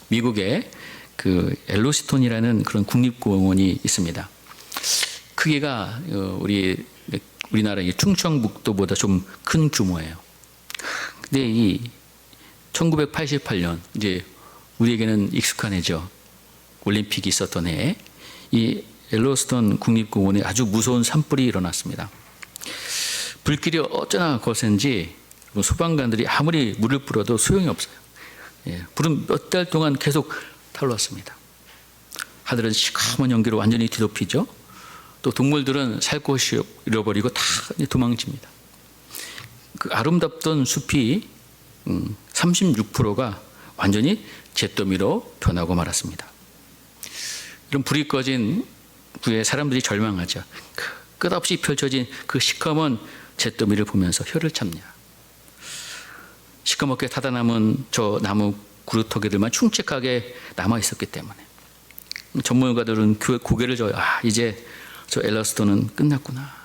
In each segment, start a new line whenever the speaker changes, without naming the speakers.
미국에 그 엘로스톤이라는 그런 국립공원이 있습니다. 크기가 우리나라 충청북도보다 좀 큰 규모예요. 근데 이 1988년 이제 우리에게는 익숙한 해죠. 올림픽이 있었던 해에 이 엘로스톤 국립공원에 아주 무서운 산불이 일어났습니다. 불길이 어쩌나 거센지 소방관들이 아무리 물을 뿌려도 소용이 없어요. 불은 몇 달 동안 계속 타올랐습니다. 하늘은 시커먼 연기로 완전히 뒤덮이죠. 또 동물들은 살 곳이 잃어버리고 다 도망칩니다. 그 아름답던 숲이 36%가 완전히 잿더미로 변하고 말았습니다. 이런 불이 꺼진 후에 사람들이 절망하죠. 끝없이 펼쳐진 그 시커먼 잿더미를 보면서 혀를 참냐. 시커멓게 타다 남은 저 나무 그루터기들만 충직하게 남아 있었기 때문에 전문가들은 고개를 저어요. 이제 저 엘로스톤은 끝났구나.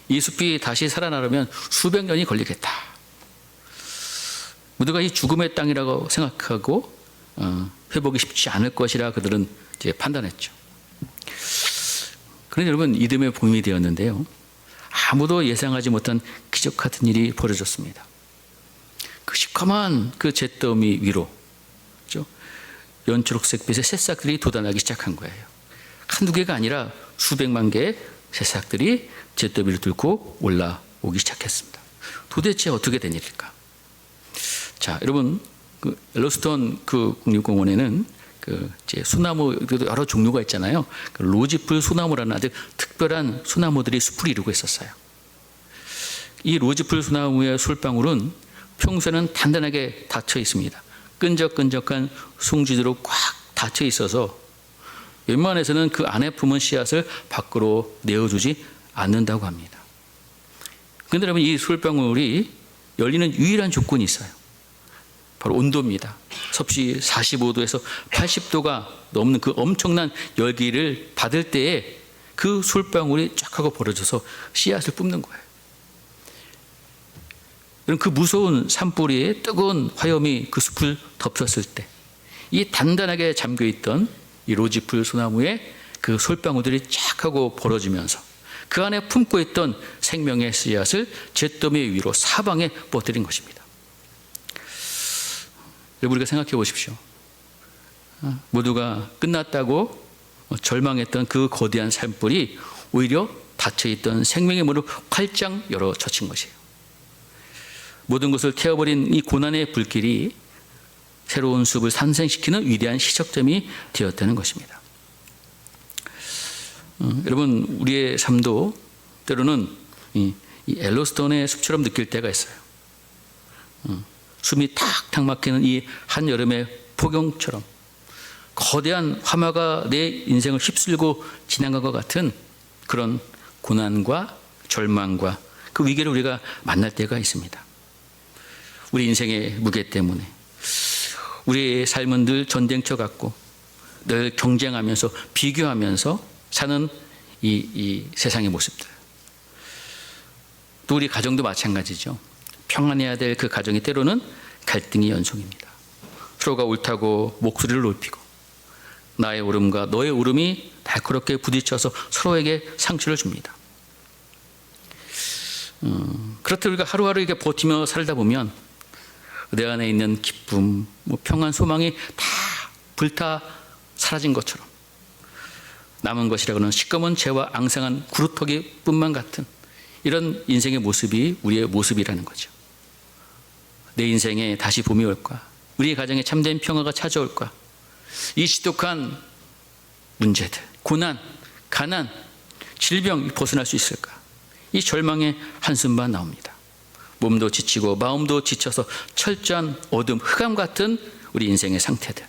이 숲이 다시 살아나려면 수백 년이 걸리겠다. 모두가 이 죽음의 땅이라고 생각하고 회복이 쉽지 않을 것이라 그들은 이제 판단했죠. 그런데 여러분, 이듬해 봄이 되었는데요. 아무도 예상하지 못한 기적 같은 일이 벌어졌습니다. 그 시커먼 그 잿더미 위로 연초록색 빛의 새싹들이 돋아나기 시작한 거예요. 한두 개가 아니라 수백만 개의 새싹들이 잿더미를 뚫고 올라오기 시작했습니다. 도대체 어떻게 된 일일까? 자, 여러분, 그 엘로스톤 그 국립공원에는 그 이제 소나무 여러 종류가 있잖아요. 그 로지풀 소나무라는 아주 특별한 소나무들이 숲을 이루고 있었어요. 이 로지풀 소나무의 솔방울은 평소에는 단단하게 닫혀 있습니다. 끈적끈적한 송지대로 꽉 닫혀 있어서 웬만해서는 그 안에 품은 씨앗을 밖으로 내어주지 않는다고 합니다. 그런데 여러분, 이 솔방울이 열리는 유일한 조건이 있어요. 바로 온도입니다. 섭씨 45도에서 80도가 넘는 그 엄청난 열기를 받을 때에 그 솔방울이 쫙 하고 벌어져서 씨앗을 뿜는 거예요. 그 무서운 산불이 뜨거운 화염이 그 숲을 덮쳤을 때 이 단단하게 잠겨있던 이 로지풀 소나무에 그 솔방울들이 쫙 하고 벌어지면서 그 안에 품고 있던 생명의 씨앗을 잿더미 위로 사방에 뻗어린 것입니다. 우리가 생각해 보십시오. 모두가 끝났다고 절망했던 그 거대한 산불이 오히려 닫혀있던 생명의 문을 활짝 열어 젖힌 것이에요. 모든 것을 태워버린 이 고난의 불길이 새로운 숲을 산생시키는 위대한 시작점이 되었다는 것입니다. 여러분, 우리의 삶도 때로는 이 엘로스톤의 숲처럼 느낄 때가 있어요. 숨이 탁탁 막히는 이 한여름의 폭염처럼 거대한 화마가 내 인생을 휩쓸고 지나간 것 같은 그런 고난과 절망과 그 위기를 우리가 만날 때가 있습니다. 우리 인생의 무게 때문에 우리의 삶은 늘 전쟁터 같고 늘 경쟁하면서 비교하면서 사는 이 세상의 모습들. 또 우리 가정도 마찬가지죠. 평안해야 될 그 가정이 때로는 갈등의 연속입니다. 서로가 옳다고 목소리를 높이고 나의 울음과 너의 울음이 날카롭게 부딪혀서 서로에게 상처를 줍니다. 그렇듯 우리가 하루하루 이렇게 버티며 살다 보면 내 안에 있는 기쁨, 평안, 소망이 다 불타 사라진 것처럼 남은 것이라고는 시꺼먼 재와 앙상한 구루터기뿐만 같은 이런 인생의 모습이 우리의 모습이라는 거죠. 내 인생에 다시 봄이 올까? 우리의 가정에 참된 평화가 찾아올까? 이 지독한 문제들, 고난, 가난, 질병 벗어날 수 있을까? 이 절망의 한숨만 나옵니다. 몸도 지치고 마음도 지쳐서 철저한 어둠, 흑암 같은 우리 인생의 상태들.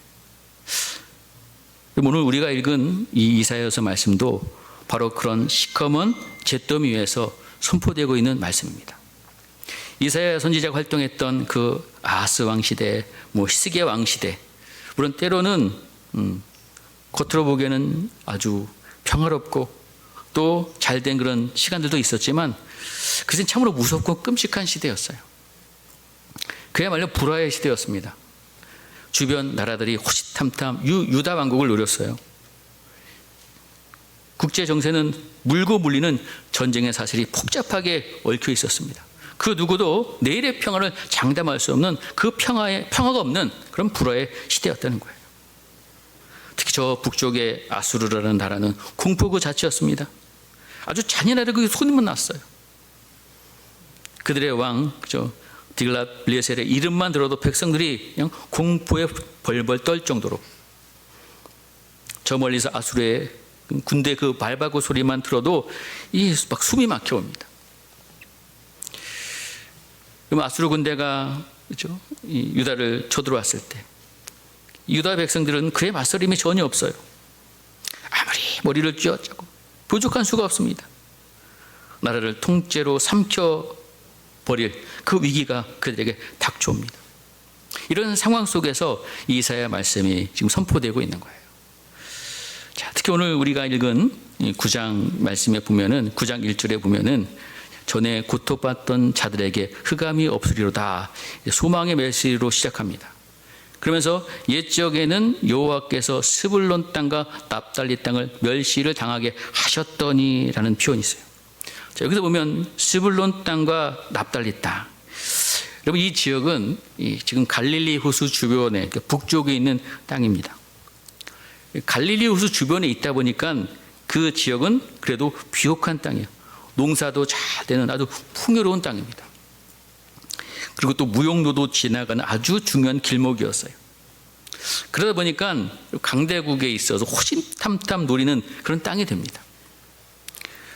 오늘 우리가 읽은 이 이사야서 말씀도 바로 그런 시커먼 잿더미 위에서 선포되고 있는 말씀입니다. 이사야 선지자가 활동했던 그 아하스 왕 시대, 히스기야 왕 시대, 물론 때로는 겉으로 보기에는 아주 평화롭고 또 잘된 그런 시간들도 있었지만 그것은 참으로 무섭고 끔찍한 시대였어요. 그야말로 불화의 시대였습니다. 주변 나라들이 호시탐탐 유다 왕국을 노렸어요. 국제 정세는 물고 물리는 전쟁의 사실이 복잡하게 얽혀 있었습니다. 그 누구도 내일의 평화를 장담할 수 없는 그 평화가 없는 그런 불화의 시대였다는 거예요. 특히 저 북쪽의 아수르라는 나라는 공포 그 자체였습니다. 아주 잔인하게 그 소문만 났어요. 그들의 왕, 딜랏-빌레셀의 이름만 들어도 백성들이 그냥 공포에 벌벌 떨 정도로, 저 멀리서 아수르의 군대 그 발바구 소리만 들어도 막 숨이 막혀옵니다. 그럼 아수르 군대가 이 유다를 쳐들어왔을 때 유다 백성들은 그에 맞설 힘이 전혀 없어요. 아무리 머리를 쥐어짜고 부족한 수가 없습니다. 나라를 통째로 삼켜버릴 그 위기가 그들에게 닥쳐옵니다. 이런 상황 속에서 이사야 말씀이 지금 선포되고 있는 거예요. 자, 특히 오늘 우리가 읽은 9장 말씀에 보면은 9장 1절에 보면은 전에 고통받던 자들에게 흑암이 없으리로다, 소망의 메시지로 시작합니다. 그러면서 옛적에는 여호와께서 스불론 땅과 납달리 땅을 멸시를 당하게 하셨더니라는 표현이 있어요. 자, 여기서 보면 스불론 땅과 납달리 땅, 여러분 이 지역은 지금 갈릴리 호수 주변에 북쪽에 있는 땅입니다. 갈릴리 호수 주변에 있다 보니까 그 지역은 그래도 비옥한 땅이에요. 농사도 잘 되는 아주 풍요로운 땅입니다. 그리고 또 무용로도 지나가는 아주 중요한 길목이었어요. 그러다 보니까 강대국에 있어서 호시탐탐 노리는 그런 땅이 됩니다.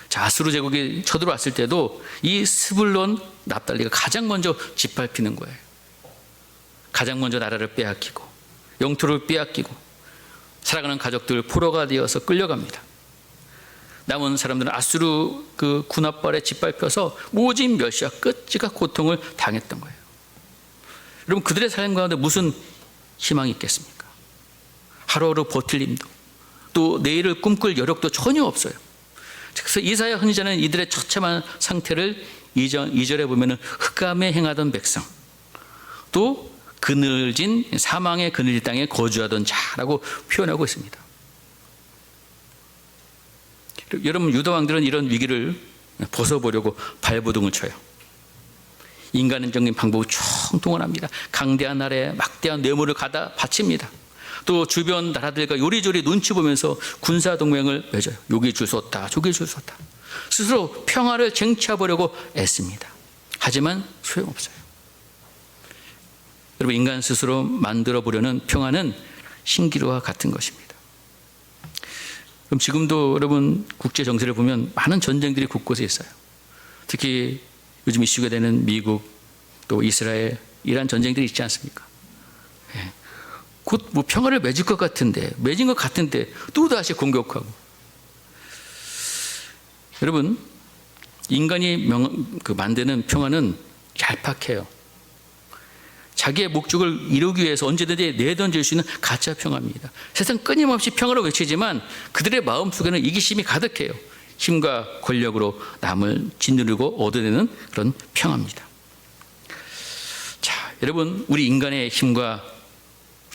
자, 아수르 제국이 쳐들어왔을 때도 이 스불론 납달리가 가장 먼저 짓밟히는 거예요. 가장 먼저 나라를 빼앗기고 영토를 빼앗기고 살아가는 가족들 포로가 되어서 끌려갑니다. 남은 사람들은 아수르 그 군합발에 짓밟혀서 모진 멸시와 끝지가 고통을 당했던 거예요. 여러분 그들의 삶 가운데 무슨 희망이 있겠습니까? 하루하루 버틸 힘도 또 내일을 꿈꿀 여력도 전혀 없어요. 그래서 이사야 선지자는 이들의 처참한 상태를 2절에 보면은 흑암에 행하던 백성, 또 그늘진 사망의 그늘진 땅에 거주하던 자라고 표현하고 있습니다. 여러분 유다 왕들은 이런 위기를 벗어보려고 발버둥을 쳐요. 인간적인 방법을 총동원합니다. 강대한 나라에 막대한 뇌물을 갖다 바칩니다. 또 주변 나라들과 요리조리 눈치 보면서 군사 동맹을 맺어요. 여기 줄 섰다, 저기 줄 섰다. 스스로 평화를 쟁취하려고 애씁니다. 하지만 소용없어요. 여러분 인간 스스로 만들어 보려는 평화는 신기루와 같은 것입니다. 그럼 지금도 여러분 국제 정세를 보면 많은 전쟁들이 곳곳에 있어요. 특히 요즘 이슈가 되는 미국 또 이스라엘, 이란 전쟁들이 있지 않습니까? 곧 뭐 평화를 맺을 것 같은데, 맺은 것 같은데 또 다시 공격하고. 여러분 인간이 만드는 평화는 얄팍해요. 자기의 목적을 이루기 위해서 언제든지 내던질 수 있는 가짜 평화입니다. 세상 끊임없이 평화를 외치지만 그들의 마음속에는 이기심이 가득해요. 힘과 권력으로 남을 짓누르고 얻어내는 그런 평화입니다. 자, 여러분 우리 인간의 힘과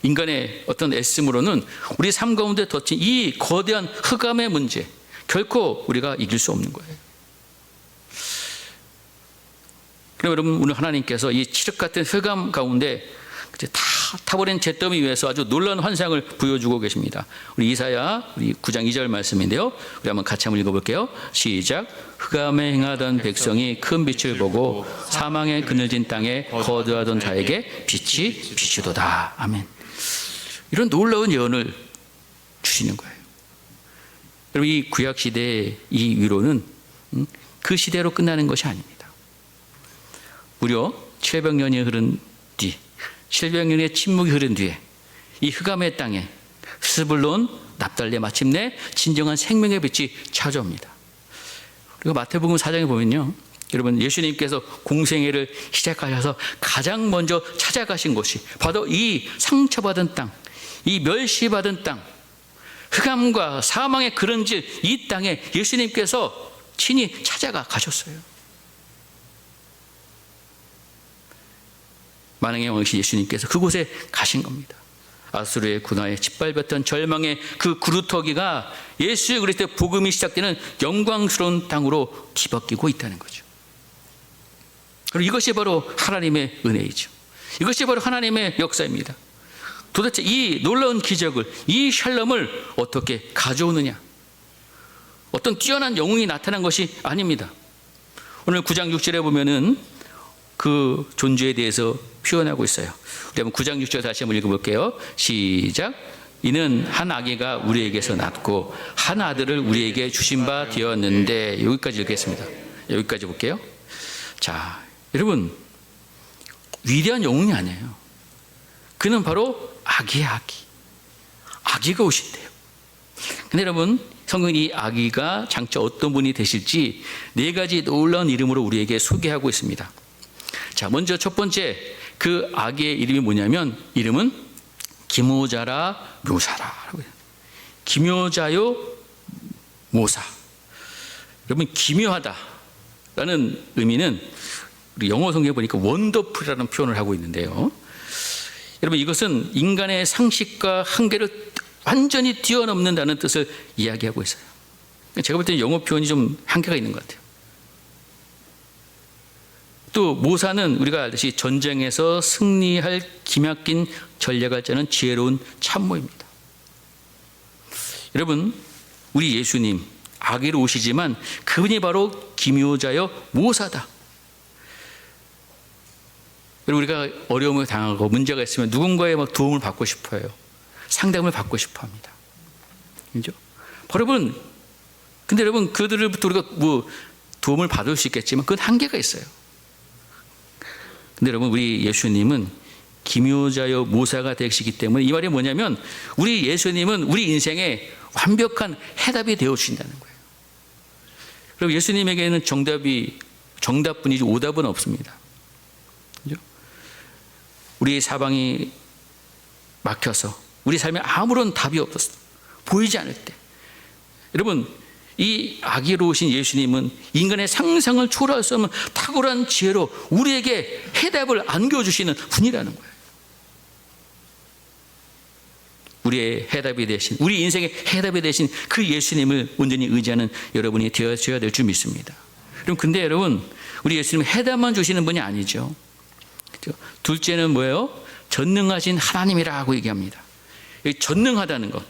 인간의 어떤 애씀으로는 우리 삶 가운데 덧친 이 거대한 흑암의 문제 결코 우리가 이길 수 없는 거예요. 그럼 여러분 오늘 하나님께서 이 칠흑 같은 흑암 가운데 다 타버린 잿더미 위에서 아주 놀라운 환상을 보여주고 계십니다. 우리 이사야 우리 9장 2절 말씀인데요. 우리 한번 같이 한번 읽어볼게요. 시작. 흑암에 행하던 백성이 큰 빛을 보고 사망의 그늘진 땅에 거주하던 자에게 빛이 비추도다. 아멘. 이런 놀라운 예언을 주시는 거예요. 여러분 이 구약 시대의 이 위로는 그 시대로 끝나는 것이 아닙니다. 무려 700년이 흐른 뒤, 700년의 침묵이 흐른 뒤에 이 흑암의 땅에 스불론 납달리에 마침내 진정한 생명의 빛이 찾아옵니다. 그리고 마태복음 4장에 보면요, 여러분 예수님께서 공생애를 시작하셔서 가장 먼저 찾아가신 곳이 바로 이 상처받은 땅, 이 멸시받은 땅, 흑암과 사망의 그런질 이 땅에 예수님께서 친히 찾아가 가셨어요. 만왕의 왕이신 예수님께서 그곳에 가신 겁니다. 아수르의 군화에 짓밟혔던 절망의 그 구루터기가 예수 그리스도의 복음이 시작되는 영광스러운 땅으로 뒤바뀌고 있다는 거죠. 그리고 이것이 바로 하나님의 은혜이죠. 이것이 바로 하나님의 역사입니다. 도대체 이 놀라운 기적을, 이 샬롬을 어떻게 가져오느냐? 어떤 뛰어난 영웅이 나타난 것이 아닙니다. 오늘 9장 6절에 보면은 그 존재에 대해서 표현하고 있어요. 우리 한번 9장 6절 다시 한번 읽어볼게요. 시작. 이는 한 아기가 우리에게서 낳고 한 아들을 우리에게 주신 바 되었는데, 여기까지 읽겠습니다. 여기까지 볼게요. 자, 여러분, 위대한 영웅이 아니에요. 그는 바로 아기의 아기. 아기가 오신대요. 근데 여러분, 성경은 이 아기가 장차 어떤 분이 되실지 4가지 놀라운 이름으로 우리에게 소개하고 있습니다. 자, 먼저 첫 번째, 그 아기의 이름이 뭐냐면, 이름은 기묘자라 묘사라. 기묘자요 모사. 여러분, 기묘하다라는 의미는 우리 영어 성경에 보니까 원더풀이라는 표현을 하고 있는데요. 여러분, 이것은 인간의 상식과 한계를 완전히 뛰어넘는다는 뜻을 이야기하고 있어요. 제가 볼 때는 영어 표현이 좀 한계가 있는 것 같아요. 또 모사는 우리가 알듯이 전쟁에서 승리할 기막힌 전략을 짜는 지혜로운 참모입니다. 여러분, 우리 예수님 아기로 오시지만 그분이 바로 기묘자여 모사다. 여러분, 우리가 어려움을 당하고 문제가 있으면 누군가의 도움을 받고 싶어요. 상담을 받고 싶어 합니다. 그죠? 여러분, 근데 여러분, 그들로부터 우리가 도움을 받을 수 있겠지만 그건 한계가 있어요. 근데 여러분, 우리 예수님은 기묘자여 모사가 되시기 때문에, 이 말이 뭐냐면 우리 예수님은 우리 인생에 완벽한 해답이 되어 주신다는 거예요. 그리고 예수님에게는 정답뿐이지 오답은 없습니다. 그죠? 우리의 사방이 막혀서 우리 삶에 아무런 답이 없었어, 보이지 않을 때, 여러분, 이 아기로 오신 예수님은 인간의 상상을 초월할 수 없는 탁월한 지혜로 우리에게 해답을 안겨주시는 분이라는 거예요. 우리의 해답이 되신, 우리 인생의 해답이 되신 그 예수님을 온전히 의지하는 여러분이 되어줘야 될 줄 믿습니다. 그럼 근데 여러분, 우리 예수님은 해답만 주시는 분이 아니죠. 둘째는 뭐예요? 전능하신 하나님이라고 얘기합니다. 전능하다는 것,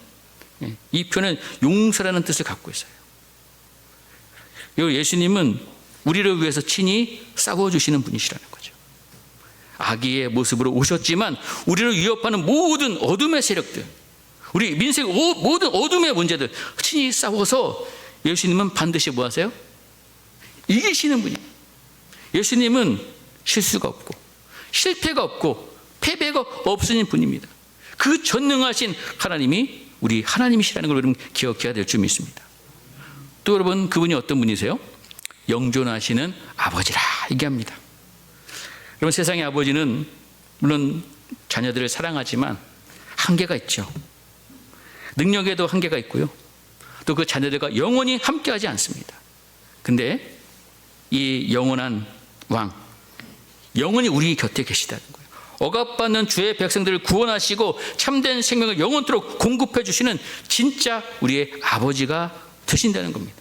이 표현은 용서라는 뜻을 갖고 있어요. 예수님은 우리를 위해서 친히 싸워주시는 분이시라는 거죠. 아기의 모습으로 오셨지만 우리를 위협하는 모든 어둠의 세력들, 우리 민생 모든 어둠의 문제들 친히 싸워서 예수님은 반드시 뭐 하세요? 이기시는 분이에요. 예수님은 실수가 없고 실패가 없고 패배가 없으신 분입니다. 그 전능하신 하나님이 우리 하나님이시라는 걸 여러분 기억해야 될 줄 믿습니다. 또 여러분, 그분이 어떤 분이세요? 영존하시는 아버지라 얘기합니다. 여러분, 세상의 아버지는 물론 자녀들을 사랑하지만 한계가 있죠. 능력에도 한계가 있고요. 또 그 자녀들과 영원히 함께하지 않습니다. 근데 이 영원한 왕, 영원히 우리 곁에 계시다는 거예요. 억압받는 주의 백성들을 구원하시고 참된 생명을 영원토록 공급해 주시는 진짜 우리의 아버지가 되신다는 겁니다.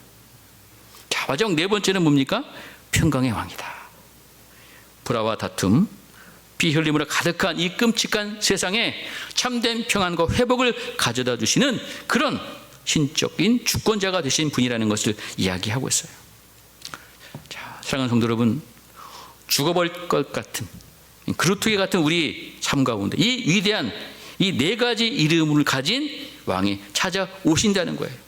자, 마지막 4번째는 뭡니까? 평강의 왕이다. 불화와 다툼, 피 흘림으로 가득한 이 끔찍한 세상에 참된 평안과 회복을 가져다 주시는 그런 신적인 주권자가 되신 분이라는 것을 이야기하고 있어요. 자, 사랑하는 성도 여러분, 죽어버릴 것 같은 그루터기 같은 우리 삶 가운데 이 위대한 이 4가지 이름을 가진 왕이 찾아오신다는 거예요.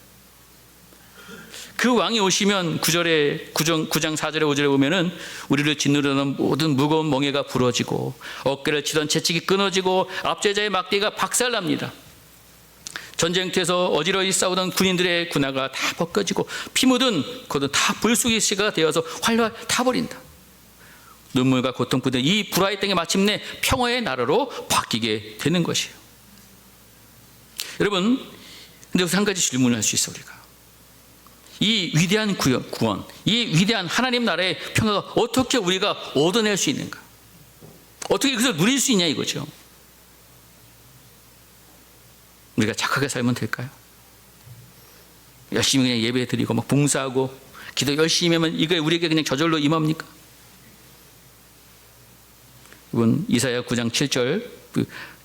그 왕이 오시면 9장 4절에 5절에 보면은 우리를 짓누르는 모든 무거운 멍에가 부러지고 어깨를 치던 채찍이 끊어지고 압제자의 막대기가 박살납니다. 전쟁터에서 어지러이 싸우던 군인들의 군화가 다 벗겨지고 피 묻은 것은 다 불쑥이시가 되어서 활활 타버린다. 눈물과 고통뿐인 이 불화의 땅이 마침내 평화의 나라로 바뀌게 되는 것이에요. 여러분, 근데 여기서 한 가지 질문을 할 수 있어. 우리가 이 위대한 구원, 이 위대한 하나님 나라의 평화가 어떻게 우리가 얻어낼 수 있는가? 어떻게 그것을 누릴 수 있냐 이거죠. 우리가 착하게 살면 될까요? 열심히 그냥 예배 드리고 막 봉사하고 기도 열심히 하면 이게 우리에게 그냥 저절로 임합니까? 이번 이사야 9장 7절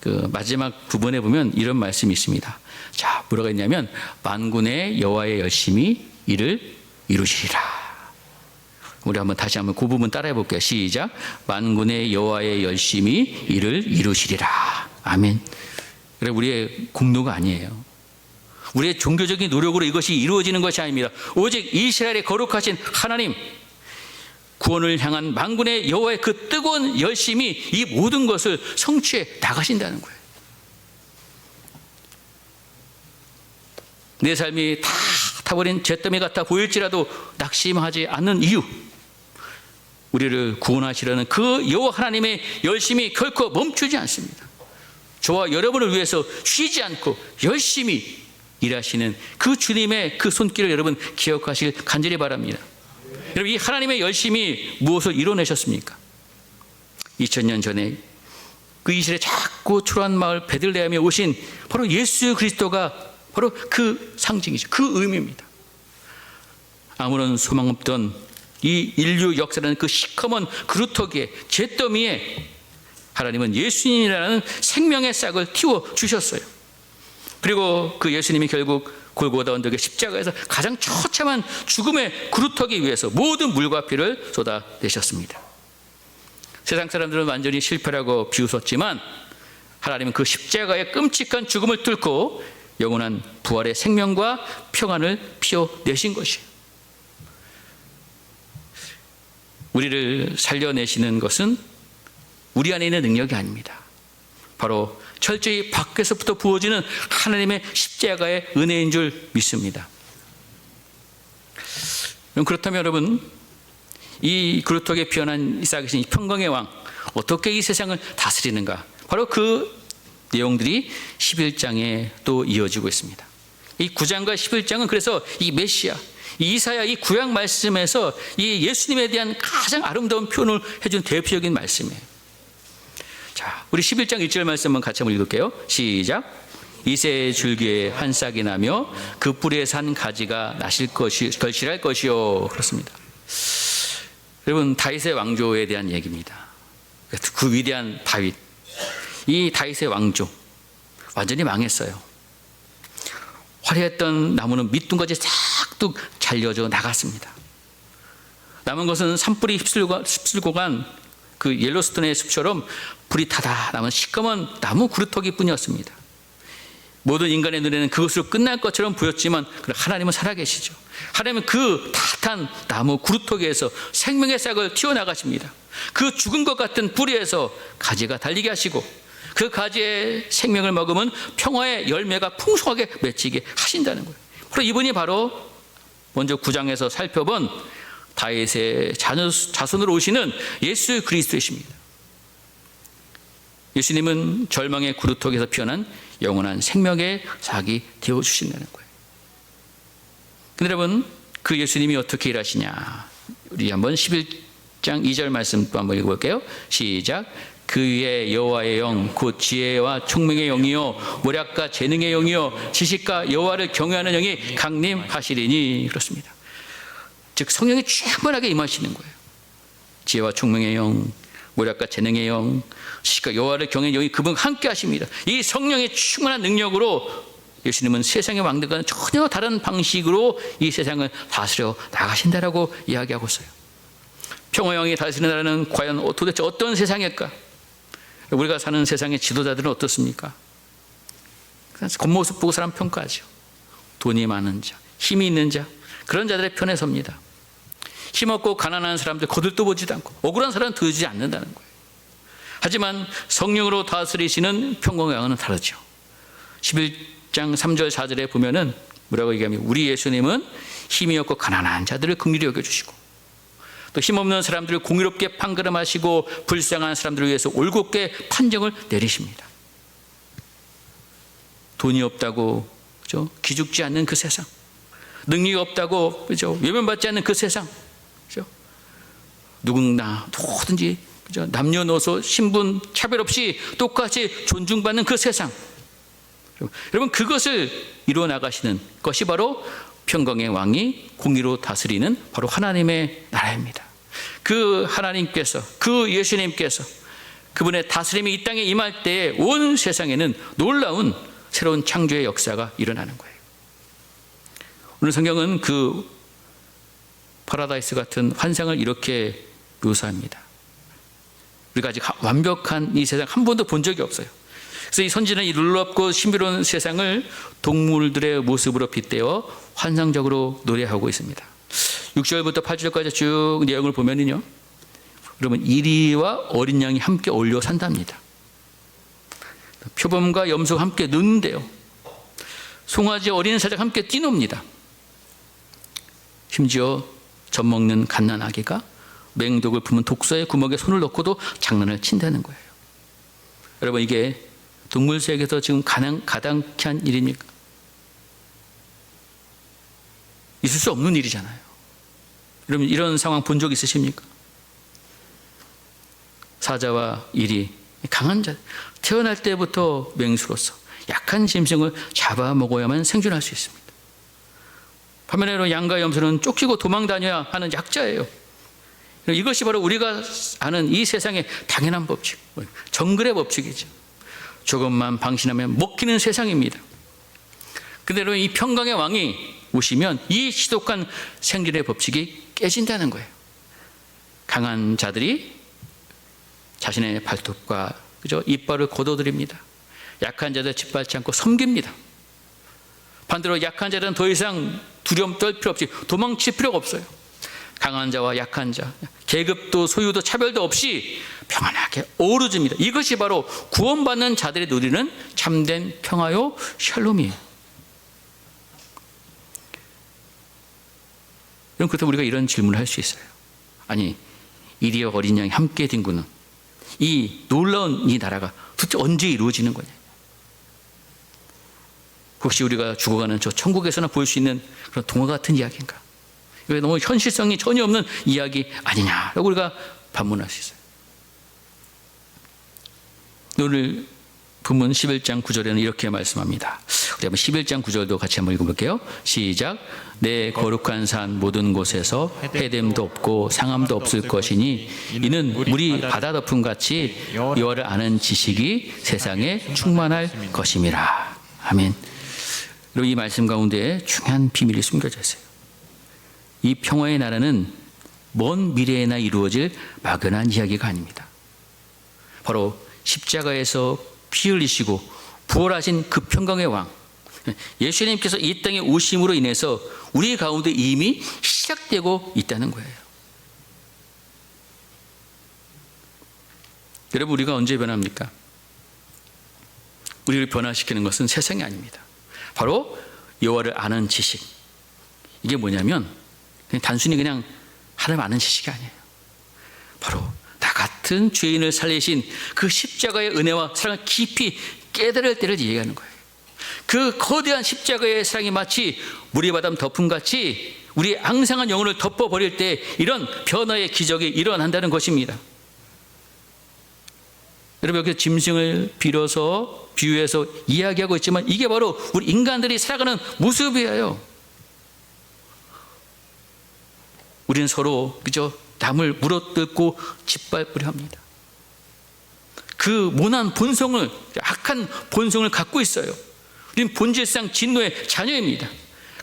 그 마지막 부분에 보면 이런 말씀이 있습니다. 자, 뭐라고 했냐면 만군의 여호와의 열심히 이를 이루시리라. 우리 다시 한번 그 부분 따라해 볼게요. 시작. 만군의 여호와의 열심히 이를 이루시리라. 아멘. 그래, 우리의 공로가 아니에요. 우리의 종교적인 노력으로 이것이 이루어지는 것이 아닙니다. 오직 이스라엘의 거룩하신 하나님, 구원을 향한 만군의 여호와의 그 뜨거운 열심이 이 모든 것을 성취해 나가신다는 거예요. 내 삶이 다 타버린 잿더미 같아 보일지라도 낙심하지 않는 이유, 우리를 구원하시려는 그 여호와 하나님의 열심이 결코 멈추지 않습니다. 저와 여러분을 위해서 쉬지 않고 열심히 일하시는 그 주님의 그 손길을 여러분 기억하시길 간절히 바랍니다. 여러분, 이 하나님의 열심이 무엇을 이뤄내셨습니까? 2000년 전에 그 이스라엘의 작고 초라한 마을 베들레헴에 오신 바로 예수 그리스도가 바로 그 상징이죠. 그 의미입니다. 아무런 소망 없던 이 인류 역사라는 그 시커먼 그루터기에 잿더미에 하나님은 예수님이라는 생명의 싹을 틔워주셨어요. 그리고 그 예수님이 결국 골고다 언덕의 십자가에서 가장 처참한 죽음의 그루터기 위해서 모든 물과 피를 쏟아내셨습니다. 세상 사람들은 완전히 실패라고 비웃었지만 하나님은 그 십자가의 끔찍한 죽음을 뚫고 영원한 부활의 생명과 평안을 피워내신 것이에요. 우리를 살려내시는 것은 우리 안에 있는 능력이 아닙니다. 바로 철저히 밖에서부터 부어지는 하나님의 십자가의 은혜인 줄 믿습니다. 그렇다면 여러분, 이 그루터기에 피어난 이삭이신 이 평강의 왕, 어떻게 이 세상을 다스리는가? 바로 그 내용들이 11장에 또 이어지고 있습니다. 이 9장과 11장은 그래서 이 메시아, 이 이사야 이 구약 말씀에서 이 예수님에 대한 가장 아름다운 표현을 해준 대표적인 말씀이에요. 자, 우리 11장 1절 말씀 한번 같이 한번 읽을게요. 시작. 이새의 줄기에 한 싹이 나며 그 뿌리에 산 가지가 나실 것이 결실할 것이요. 그렇습니다. 여러분, 다윗의 왕조에 대한 얘기입니다. 그 위대한 다윗, 이 다윗의 왕조 완전히 망했어요. 화려했던 나무는 밑둥까지 싹둑 잘려져 나갔습니다. 남은 것은 산불이 휩쓸고 간 그 옐로스톤의 숲처럼 불이 타다 남은 시꺼먼 나무 그루터기 뿐이었습니다. 모든 인간의 눈에는 그것으로 끝날 것처럼 보였지만 하나님은 살아계시죠. 하나님은 그 타탄 나무 그루터기에서 생명의 싹을 튀어나가십니다. 그 죽은 것 같은 뿌리에서 가지가 달리게 하시고 그 가지의 생명을 먹으면 평화의 열매가 풍성하게 맺히게 하신다는 거예요. 바로 이분이 바로 먼저 9장에서 살펴본 다윗의 자손으로 오시는 예수 그리스도이십니다. 예수님은 절망의 그루터기에서 피어난 영원한 생명의 싹이 되어주신다는 거예요. 근데 여러분, 그 예수님이 어떻게 일하시냐? 우리 한번 11장 2절 말씀 또 한번 읽어볼게요. 시작. 그 위에 여호와의 영, 곧 지혜와 총명의 영이요 모략과 재능의 영이요 지식과 여호와를 경외하는 영이 강림하시리니. 그렇습니다. 즉 성령이 충만하게 임하시는 거예요. 지혜와 총명의 영, 모략과 재능의 영, 지식과 여호와를 경외하는 영이 그분 함께 하십니다. 이 성령의 충만한 능력으로 예수님은 세상의 왕들과는 전혀 다른 방식으로 이 세상을 다스려 나가신다라고 이야기하고 있어요. 평화의 왕이 다스리는 나라는 과연 도대체 어떤 세상일까? 우리가 사는 세상의 지도자들은 어떻습니까? 겉모습 보고 사람 평가하죠. 돈이 많은 자, 힘이 있는 자, 그런 자들의 편에 섭니다. 힘없고 가난한 사람들 거들떠 보지도 않고 억울한 사람은 들지 않는다는 거예요. 하지만 성령으로 다스리시는 평강의 왕은 다르죠. 11장 3절 4절에 보면은 뭐라고 얘기하면 우리 예수님은 힘이 없고 가난한 자들을 긍휼히 여겨주시고 또 힘없는 사람들을 공의롭게 판결하시고 불쌍한 사람들을 위해서 올곧게 판정을 내리십니다. 돈이 없다고 그죠? 기죽지 않는 그 세상, 능력이 없다고 그죠? 외면받지 않는 그 세상, 그죠? 누구나 누구든지 그죠? 남녀노소 신분 차별 없이 똑같이 존중받는 그 세상, 여러분, 그것을 이루어 나가시는 것이 바로 평강의 왕이 공의로 다스리는 바로 하나님의 나라입니다. 그 하나님께서, 그 예수님께서 그분의 다스림이 이 땅에 임할 때에 온 세상에는 놀라운 새로운 창조의 역사가 일어나는 거예요. 오늘 성경은 그 파라다이스 같은 환상을 이렇게 묘사합니다. 우리가 아직 완벽한 이 세상 한 번도 본 적이 없어요. 그래서 이 선지는 이 놀랍고 신비로운 세상을 동물들의 모습으로 빗대어 환상적으로 노래하고 있습니다. 6절부터 8절까지 쭉 내용을 보면은요, 여러분, 이리와 어린 양이 함께 어울려 산답니다. 표범과 염소가 함께 노는데요, 송아지 어린 사자가 함께 뛰놉니다. 심지어 젖먹는 갓난아기가 맹독을 품은 독사의 구멍에 손을 넣고도 장난을 친다는 거예요. 여러분, 이게 동물 세계에서 지금 가당키 한 일입니까? 있을 수 없는 일이잖아요. 여러분, 이런 상황 본 적 있으십니까? 사자와 일이 강한 자, 태어날 때부터 맹수로서 약한 짐승을 잡아먹어야만 생존할 수 있습니다. 반면에 양과 염소는 쫓기고 도망 다녀야 하는 약자예요. 이것이 바로 우리가 아는 이 세상의 당연한 법칙, 정글의 법칙이죠. 조금만 방심하면 먹히는 세상입니다. 그대로 이 평강의 왕이 오시면 이 지독한 생존의 법칙이 깨진다는 거예요. 강한 자들이 자신의 발톱과 이빨을 걷어들입니다. 약한 자들 짓밟지 않고 섬깁니다. 반대로 약한 자들은 더 이상 두려움 떨 필요 없이 도망칠 필요가 없어요. 강한 자와 약한 자, 계급도 소유도 차별도 없이 평안하게 어우러집니다. 이것이 바로 구원받는 자들이 누리는 참된 평화요 샬롬이에요. 그럼 그때 우리가 이런 질문을 할 수 있어요. 아니, 이리와 어린 양이 함께 뒹구는 이 놀라운 이 나라가 도대체 언제 이루어지는 거냐? 혹시 우리가 죽어가는 저 천국에서나 볼 수 있는 그런 동화 같은 이야기인가? 이게 너무 현실성이 전혀 없는 이야기 아니냐라고 우리가 반문할 수 있어요. 오늘 본문 11장 9절에는 이렇게 말씀합니다. 우리 한번 11장 9절도 같이 한번 읽어볼게요. 시작. 내 거룩한 산 모든 곳에서 해됨도 없고 상함도 없을 것이니 이는 물이 바다 덮음 같이 여호와를 아는 지식이 세상에 충만할 것임이라. 아멘. 여러분, 이 말씀 가운데 중요한 비밀이 숨겨져 있어요. 이 평화의 나라는 먼 미래에나 이루어질 막연한 이야기가 아닙니다. 바로 십자가에서 피 흘리시고 부활하신 그 평강의 왕 예수님께서 이 땅에 오심으로 인해서 우리 가운데 이미 시작되고 있다는 거예요. 여러분, 우리가 언제 변합니까? 우리를 변화시키는 것은 세상이 아닙니다. 바로 여호와를 아는 지식. 이게 뭐냐면 단순히 그냥 하나님 아는 지식이 아니에요. 바로 나 같은 죄인을 살리신 그 십자가의 은혜와 사랑을 깊이 깨달을 때를 얘기하는 거예요. 그 거대한 십자가의 사랑이 마치 물이 바람 덮음 같이 우리의 앙상한 영혼을 덮어버릴 때 이런 변화의 기적이 일어난다는 것입니다. 여러분, 여기서 짐승을 비유해서 이야기하고 있지만 이게 바로 우리 인간들이 살아가는 모습이에요. 우리는 서로 남을 물어뜯고 짓밟으려 합니다. 그 모난 본성을, 악한 본성을 갖고 있어요. 우리는 본질상 진노의 자녀입니다.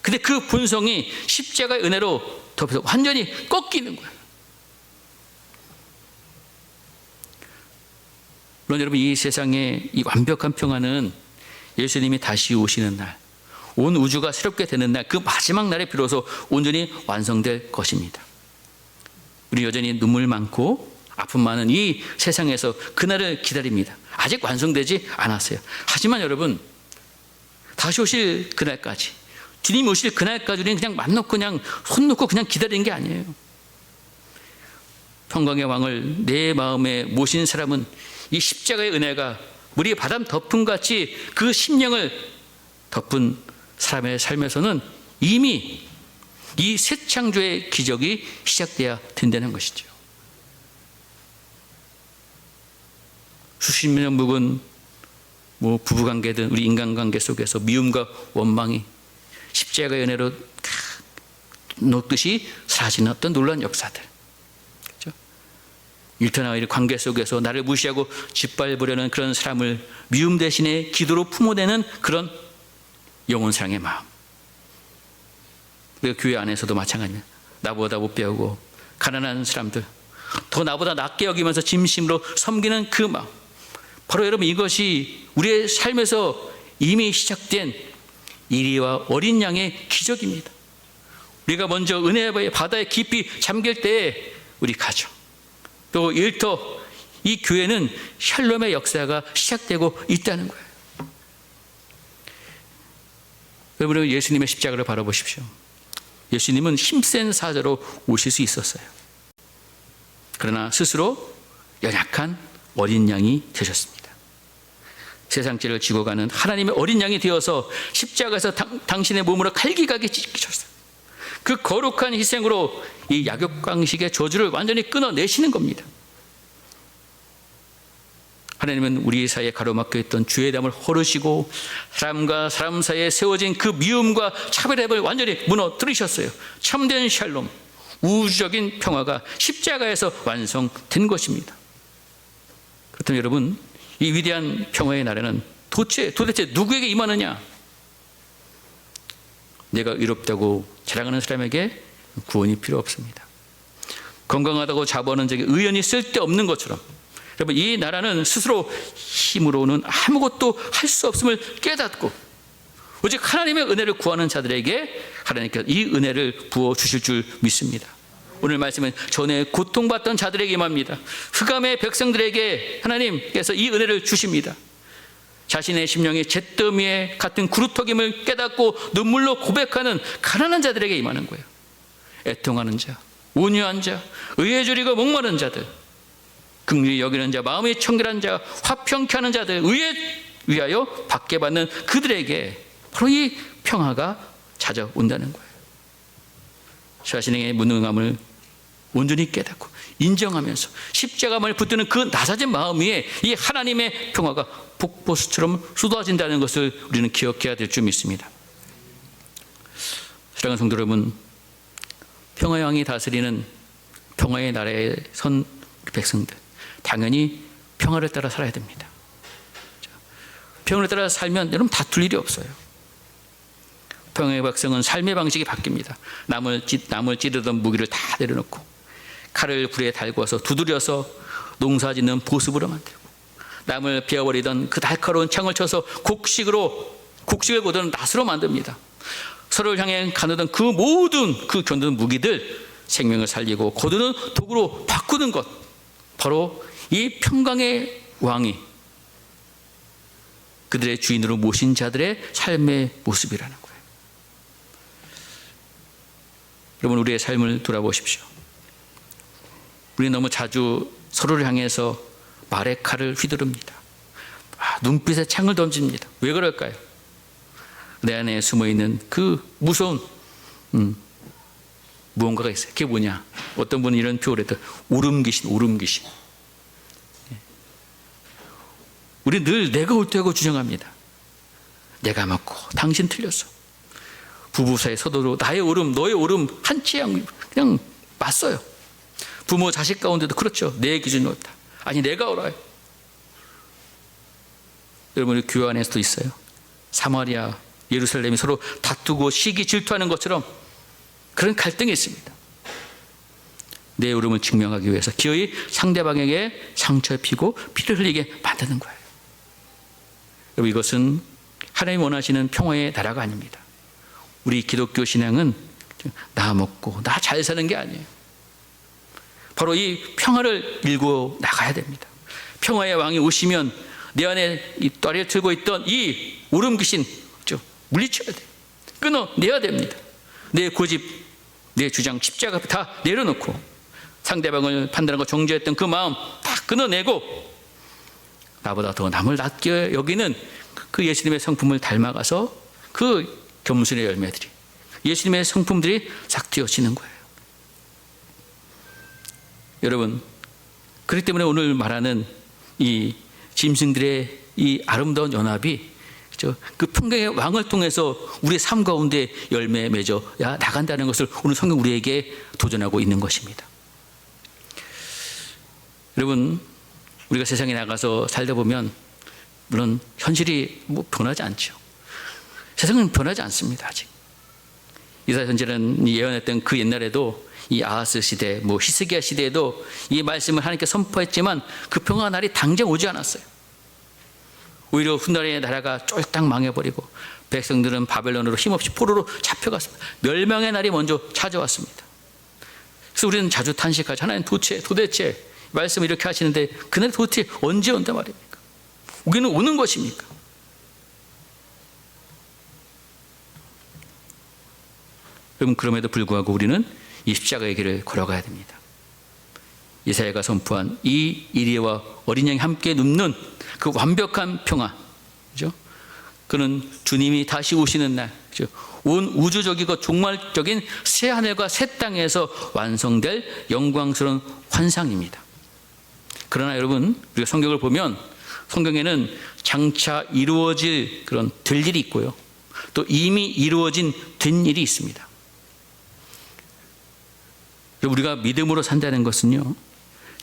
근데 그 본성이 십자가의 은혜로 덮여서 완전히 꺾이는 거예요. 물론 여러분, 이 세상의 이 완벽한 평화는 예수님이 다시 오시는 날, 온 우주가 새롭게 되는 날, 그 마지막 날에 비로소 온전히 완성될 것입니다. 우리 여전히 눈물 많고 아픔 많은 이 세상에서 그날을 기다립니다. 아직 완성되지 않았어요. 하지만 여러분, 다시 오실 그날까지, 주님이 오실 그날까지 우리는 그냥 맘 놓고 그냥 손 놓고 그냥 기다리는 게 아니에요. 평강의 왕을 내 마음에 모신 사람은 이 십자가의 은혜가 물이 바람 덮음 같이 그 심령을 덮은 사람의 삶에서는 이미 이 새 창조의 기적이 시작돼야 된다는 것이죠. 수십 년 묵은 뭐 부부관계든 우리 인간관계 속에서 미움과 원망이 십자가의 은혜로 녹듯이 사라지는 어떤 놀라운 역사들, 그렇죠? 일터나 관계 속에서 나를 무시하고 짓밟으려는 그런 사람을 미움 대신에 기도로 품어내는 그런 영혼 사랑의 마음. 우리가 교회 안에서도 마찬가지입니다. 나보다 못 배우고 가난한 사람들, 더 나보다 낮게 여기면서 진심으로 섬기는 그 마음. 바로 여러분, 이것이 우리의 삶에서 이미 시작된 이리와 어린 양의 기적입니다. 우리가 먼저 은혜의 바다에 깊이 잠길 때에 우리 가정, 또 일터, 이 교회는 샬롬의 역사가 시작되고 있다는 거예요. 여러분, 예수님의 십자가를 바라보십시오. 예수님은 힘센 사자로 오실 수 있었어요. 그러나 스스로 연약한 어린 양이 되셨습니다. 세상 죄를 지고 가는 하나님의 어린 양이 되어서 십자가에서 당신의 몸으로 칼기가게 찢기셨어요. 그 거룩한 희생으로 이 약육강식의 저주를 완전히 끊어내시는 겁니다. 하나님은 우리 사이에 가로막혀 있던 죄의 담을 헐으시고 사람과 사람 사이에 세워진 그 미움과 차별협을 완전히 무너뜨리셨어요. 참된 샬롬, 우주적인 평화가 십자가에서 완성된 것입니다. 그렇다면 여러분, 이 위대한 평화의 나라는 도대체 누구에게 임하느냐? 내가 의롭다고 자랑하는 사람에게 구원이 필요 없습니다. 건강하다고 자부하는 자에게 의연히 쓸데없는 것처럼, 여러분, 이 나라는 스스로 힘으로는 아무것도 할 수 없음을 깨닫고 오직 하나님의 은혜를 구하는 자들에게 하나님께서 이 은혜를 부어주실 줄 믿습니다. 오늘 말씀은 전에 고통받던 자들에게 임합니다. 흑암의 백성들에게 하나님께서 이 은혜를 주십니다. 자신의 심령이 잿더미에 같은 구루터김을 깨닫고 눈물로 고백하는 가난한 자들에게 임하는 거예요. 애통하는 자, 온유한 자, 의에 줄이고 목마른 자들, 긍휼히 여기는 자, 마음이 청결한 자, 화평케 하는 자들, 의에 위하여 받게 받는 그들에게 바로 이 평화가 찾아온다는 거예요. 자신의 무능함을 온전히 깨닫고 인정하면서 십자가만을 붙드는 그 낮아진 마음 위에 이 하나님의 평화가 폭포수처럼 쏟아진다는 것을 우리는 기억해야 될 줄 믿습니다. 사랑하는 성도 여러분, 평화의 왕이 다스리는 평화의 나라에 선 백성들, 당연히 평화를 따라 살아야 됩니다. 평화를 따라 살면 여러분 다툴 일이 없어요. 평화의 백성은 삶의 방식이 바뀝니다. 남을 찌르던 무기를 다 내려놓고 칼을 불에 달궈서 두드려서 농사짓는 보습으로 만들고, 남을 베어버리던 그 날카로운 창을 쳐서 곡식을 거두는 낫으로 만듭니다. 서로를 향해 가누던 그 모든 그 견디는 무기들 생명을 살리고 거두는 도구로 바꾸는 것, 바로 이 평강의 왕이 그들의 주인으로 모신 자들의 삶의 모습이라는 거예요. 여러분, 우리의 삶을 돌아보십시오. 우리는 너무 자주 서로를 향해서 말의 칼을 휘두릅니다. 눈빛에 창을 던집니다. 왜 그럴까요? 내 안에 숨어있는 그 무서운 무언가가 있어요. 그게 뭐냐? 어떤 분은 이런 표현을 했다. 오름귀신. 우리 늘 내가 옳다고 주장합니다. 내가 맞고 당신 틀렸어. 부부 사이 서로로 나의 옳음, 너의 옳음 한치 그냥 맞서요. 부모 자식 가운데도 그렇죠. 내 기준이 옳다. 아니, 내가 옳아요. 여러분, 우리 교회 안에서도 있어요. 사마리아, 예루살렘이 서로 다투고 시기 질투하는 것처럼 그런 갈등이 있습니다. 내 옳음을 증명하기 위해서 기어이 상대방에게 상처 입히고 피를 흘리게 만드는 거예요. 여러분, 이것은 하나님이 원하시는 평화의 나라가 아닙니다. 우리 기독교 신앙은 나 먹고 나 잘 사는 게 아니에요. 바로 이 평화를 밀고 나가야 됩니다. 평화의 왕이 오시면 내 안에 이 다리를 틀고 있던 이 오름귀신 물리쳐야 돼요. 끊어내야 됩니다. 내 고집, 내 주장, 십자가 다 내려놓고 상대방을 판단하고 정죄했던 그 마음 다 끊어내고 나보다 더 남을 낮게 여기는 그 예수님의 성품을 닮아가서 그 겸손의 열매들이, 예수님의 성품들이 싹트여지는 거예요. 여러분, 그렇기 때문에 오늘 말하는 이 짐승들의 이 아름다운 연합이 그 평강의 왕을 통해서 우리의 삶 가운데 열매 맺어 나간다는 것을 오늘 성경 우리에게 도전하고 있는 것입니다. 여러분, 우리가 세상에 나가서 살다 보면 물론 현실이 변하지 않죠. 세상은 변하지 않습니다. 아직. 이사야 선지자는 예언했던 그 옛날에도 이 아하스 시대, 히스기야 시대에도 이 말씀을 하나님께 선포했지만 그 평화의 날이 당장 오지 않았어요. 오히려 훗날의 나라가 쫄딱 망해버리고 백성들은 바벨론으로 힘없이 포로로 잡혀갔습니다. 멸망의 날이 먼저 찾아왔습니다. 그래서 우리는 자주 탄식하죠. 하나님 도대체 말씀을 이렇게 하시는데 그날이 도대체 언제 온단 말입니까? 우리는 오는 것입니까? 여러분, 그럼에도 불구하고 우리는 이 십자가의 길을 걸어가야 됩니다. 이사야가 선포한 이 이리와 어린 양이 함께 눕는 그 완벽한 평화, 그죠? 그는 주님이 다시 오시는 날, 그죠? 온 우주적이고 종말적인 새 하늘과 새 땅에서 완성될 영광스러운 환상입니다. 그러나 여러분, 우리가 성경을 보면 성경에는 장차 이루어질 그런 될 일이 있고요, 또 이미 이루어진 된 일이 있습니다. 우리가 믿음으로 산다는 것은요,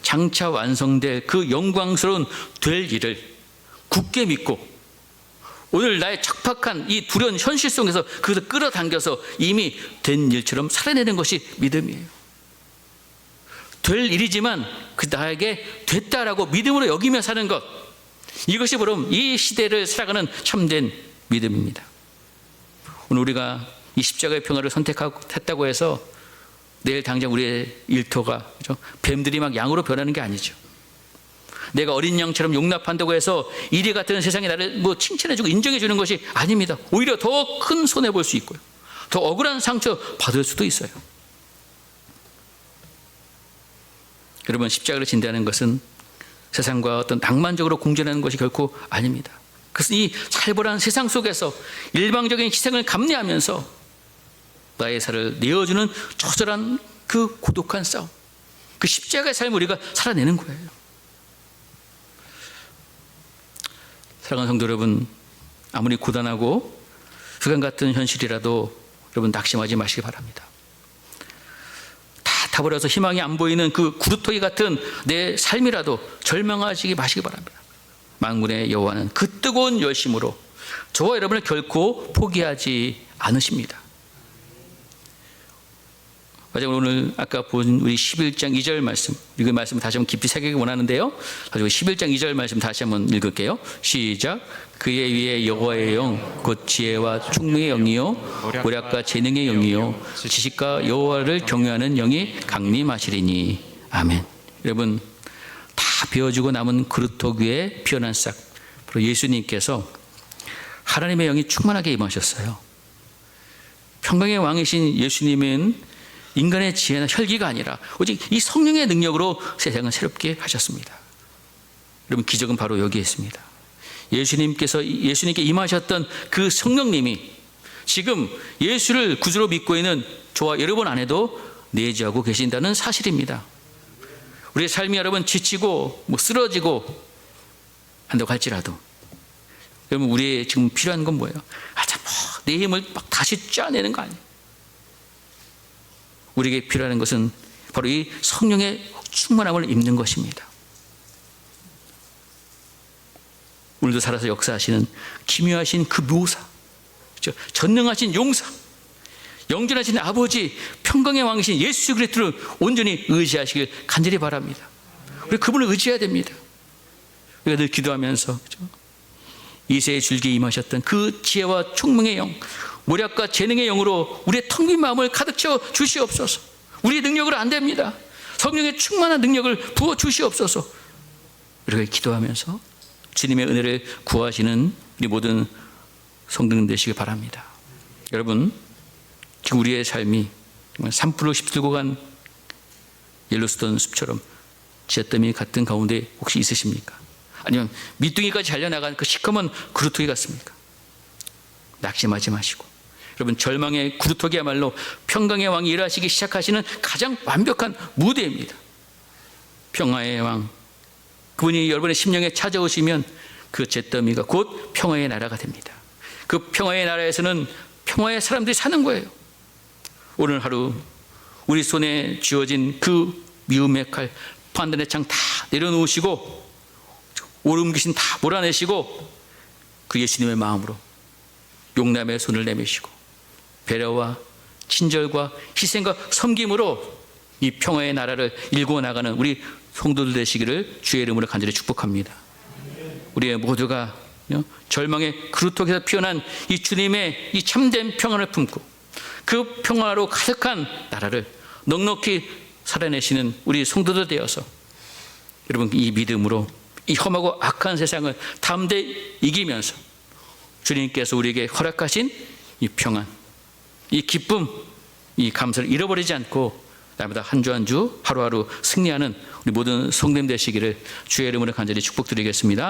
장차 완성될 그 영광스러운 될 일을 굳게 믿고 오늘 나의 척박한 이 두려운 현실 속에서 그것을 끌어당겨서 이미 된 일처럼 살아내는 것이 믿음이에요. 될 일이지만 그 나에게 됐다라고 믿음으로 여기며 사는 것, 이것이 바로 이 시대를 살아가는 참된 믿음입니다. 오늘 우리가 이 십자가의 평화를 선택했다고 해서 내일 당장 우리의 일터가, 그렇죠? 뱀들이 막 양으로 변하는 게 아니죠. 내가 어린 양처럼 용납한다고 해서 이리 같은 세상이 나를 칭찬해주고 인정해주는 것이 아닙니다. 오히려 더 큰 손해 볼 수 있고요, 더 억울한 상처 받을 수도 있어요. 여러분, 십자가를 진다는 것은 세상과 어떤 낭만적으로 공존하는 것이 결코 아닙니다. 그것은 이 살벌한 세상 속에서 일방적인 희생을 감내하면서 나의 살을 내어주는 처절한 그 고독한 싸움, 그 십자가의 삶을 우리가 살아내는 거예요. 사랑하는 성도 여러분, 아무리 고단하고 흑암 같은 현실이라도 여러분 낙심하지 마시기 바랍니다. 다 타버려서 희망이 안 보이는 그 구루토기 같은 내 삶이라도 절망하시기 마시기 바랍니다. 만군의 여호와는 그 뜨거운 열심으로 저와 여러분을 결코 포기하지 않으십니다. 마지막으로 오늘 아까 본 우리 11장 2절 말씀, 이 말씀을 다시 한번 깊이 새기기 원하는데요, 11장 2절 말씀 다시 한번 읽을게요. 시작. 그의 위에 여호와의 영, 곧 지혜와 총명의 영이요 모략과 재능의 영이요 지식과 여호와를 경외하는 영이 강림하시리니. 아멘. 여러분, 다 비워지고 남은 그릇턱 위에 피어난 싹, 바로 예수님께서 하나님의 영이 충만하게 임하셨어요. 평강의 왕이신 예수님은 인간의 지혜나 혈기가 아니라 오직 이 성령의 능력으로 세상을 새롭게 하셨습니다. 여러분, 기적은 바로 여기에 있습니다. 예수님께 임하셨던 그 성령님이 지금 예수를 구주로 믿고 있는 저와 여러분 안에도 내주하고 계신다는 사실입니다. 우리의 삶이 여러분 지치고 쓰러지고 한다고 할지라도 여러분, 우리의 지금 필요한 건 뭐예요? 내 힘을 막 다시 짜내는 거 아니에요. 우리에게 필요한 것은 바로 이 성령의 충만함을 입는 것입니다. 오늘도 살아서 역사하시는 기묘하신 그 묘사, 그렇죠? 전능하신 용사, 영존하신 아버지, 평강의 왕이신 예수 그리스도를 온전히 의지하시길 간절히 바랍니다. 우리 그분을 의지해야 됩니다. 우리가 늘 기도하면서, 그렇죠? 이새의 줄기에 임하셨던 그 지혜와 총명의 영, 모략과 재능의 영으로 우리의 텅 빈 마음을 가득 채워 주시옵소서. 우리의 능력으로 안 됩니다. 성령의 충만한 능력을 부어 주시옵소서. 우리가 기도하면서 주님의 은혜를 구하시는 우리 모든 성도님 되시길 바랍니다. 여러분, 지금 우리의 삶이 정말 산불로 휩쓸고 간 옐로스톤 숲처럼 지읒더미 같은 가운데 혹시 있으십니까? 아니면 밑둥이까지 잘려나간 그 시커먼 구루토기 같습니까? 낙심하지 마시고, 여러분, 절망의 구루토기야말로 평강의 왕이 일하시기 시작하시는 가장 완벽한 무대입니다. 평화의 왕, 그분이 여러분의 심령에 찾아오시면 그 잿더미가 곧 평화의 나라가 됩니다. 그 평화의 나라에서는 평화의 사람들이 사는 거예요. 오늘 하루 우리 손에 쥐어진 그 미움의 칼, 판단의 창 다 내려놓으시고 오름 귀신 다 몰아내시고 그 예수님의 마음으로 용남의 손을 내미시고 배려와 친절과 희생과 섬김으로 이 평화의 나라를 일구어 나가는 우리 성도들 되시기를 주의 이름으로 간절히 축복합니다. 우리 모두가 절망의 그루터기에서 피어난 이 주님의 이 참된 평안을 품고 그 평화로 가득한 나라를 넉넉히 살아내시는 우리 성도들 되어서 여러분 이 믿음으로 이 험하고 악한 세상을 담대히 이기면서 주님께서 우리에게 허락하신 이 평안, 이 기쁨, 이 감사를 잃어버리지 않고 날마다 한 주 한 주 하루하루 승리하는 우리 모든 성도님 되시기를 주의 이름으로 간절히 축복드리겠습니다.